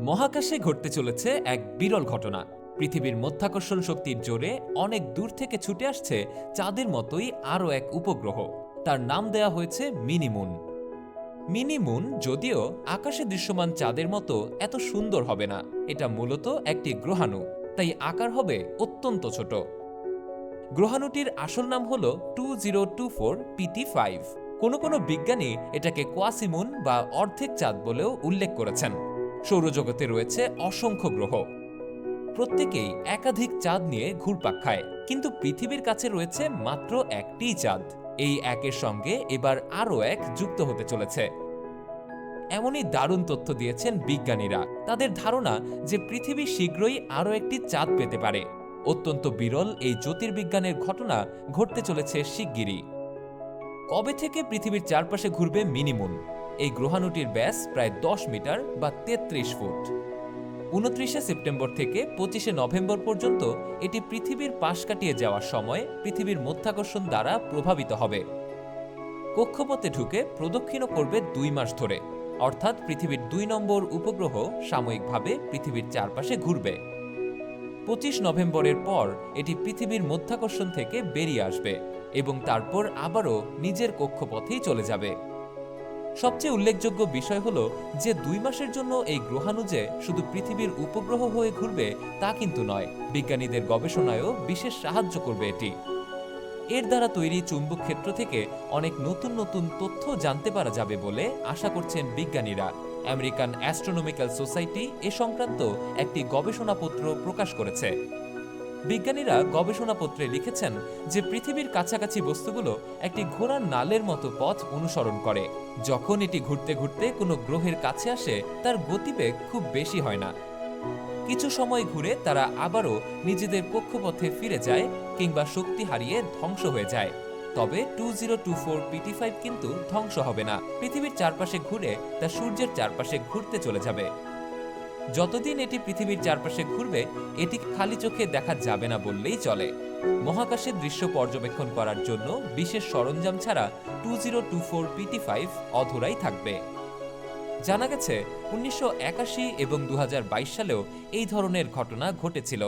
মহাকাশে ঘটতে চলেছে এক বিরল ঘটনা। পৃথিবীর মধ্যাকর্ষণ শক্তির জোরে অনেক দূর থেকে ছুটে আসছে চাঁদের মতোই আরও এক উপগ্রহ। তার নাম দেয়া হয়েছে মিনি মুন। মিনি মুন যদিও আকাশে দৃশ্যমান চাঁদের মতো এত সুন্দর হবে না, এটা মূলত একটি গ্রহাণু, তাই আকার হবে অত্যন্ত ছোট। গ্রহাণুটির আসল নাম হল 2024 PT5। কোনো বিজ্ঞানী এটাকে কোয়াসিমুন বা অর্ধেক চাঁদ বলেও উল্লেখ করেছেন। সৌরজগতে রয়েছে অসংখ্য গ্রহ, প্রত্যেকেই একাধিক চাঁদ নিয়ে ঘুরপাক খায়, কিন্তু পৃথিবীর কাছে রয়েছে মাত্র একটিই চাঁদ। এই একের সঙ্গে এবার আরও এক যুক্ত হতে চলেছে। এমনই দারুণ তথ্য দিয়েছেন বিজ্ঞানীরা। তাদের ধারণা যে পৃথিবী শীঘ্রই আরও একটি চাঁদ পেতে পারে। অত্যন্ত বিরল এই জ্যোতির্বিজ্ঞানের ঘটনা ঘটতে চলেছে শিগগিরই। কবে থেকে পৃথিবীর চারপাশে ঘুরবে মিনি মুন? এই গ্রহাণুটির ব্যাস প্রায় 10 মিটার বা 33 ফুট। 29 সেপ্টেম্বর থেকে 25 নভেম্বর পর্যন্ত এটি পৃথিবীর পাশ কাটিয়ে যাওয়ার সময় পৃথিবীর মধ্যাকর্ষণ দ্বারা প্রভাবিত হবে। কক্ষপথে ঢুকে প্রদক্ষিণও করবে 2 মাস ধরে, অর্থাৎ পৃথিবীর 2 নম্বর উপগ্রহ সাময়িকভাবে পৃথিবীর চারপাশে ঘুরবে। 25 নভেম্বরের পর এটি পৃথিবীর মধ্যাকর্ষণ থেকে বেরিয়ে আসবে এবং তারপর আবারও নিজের কক্ষপথেই চলে যাবে। সবচেয়ে উল্লেখযোগ্য বিষয় হল যে 2 মাসের জন্য এই গ্রহাণু যে শুধু পৃথিবীর উপগ্রহ হয়ে ঘুরবে তা কিন্তু নয়, বিজ্ঞানীদের গবেষণায়ও বিশেষ সাহায্য করবে এটি। এর দ্বারা তৈরি চুম্বক ক্ষেত্র থেকে অনেক নতুন নতুন তথ্য জানতে পারা যাবে বলে আশা করছেন বিজ্ঞানীরা। আমেরিকান অ্যাস্ট্রোনমিক্যাল সোসাইটি এ সংক্রান্ত একটি গবেষণাপত্র প্রকাশ করেছে। বিজ্ঞানীরা গবেষণাপত্রে লিখেছেন যে পৃথিবীর কাছাকাছি বস্তুগুলো একটি ঘোড়ার নালের মতো পথ অনুসরণ করে। যখন এটি ঘুরতে ঘুরতে কোনো গ্রহের কাছে আসে তার গতিবেগ খুব বেশি হয় না। কিছু সময় ঘুরে তারা আবারও নিজেদের কক্ষপথে ফিরে যায় কিংবা শক্তি হারিয়ে ধ্বংস হয়ে যায়। তবে 2024 PT5 কিন্তু ধ্বংস হবে না। পৃথিবীর চারপাশে ঘুরে তা সূর্যের চারপাশে ঘুরতে চলে যাবে। যতদিন এটি পৃথিবীর চারপাশে ঘুরবে এটি খালি চোখে দেখা যাবে না বললেই চলে। মহাকাশের দৃশ্য পর্যবেক্ষণ করার জন্য বিশেষ সরঞ্জাম ছাড়া 2024 PT5 অধরাই থাকবে। জানা গেছে 1981 এবং 2022 সালেও এই ধরনের ঘটনা ঘটেছিল।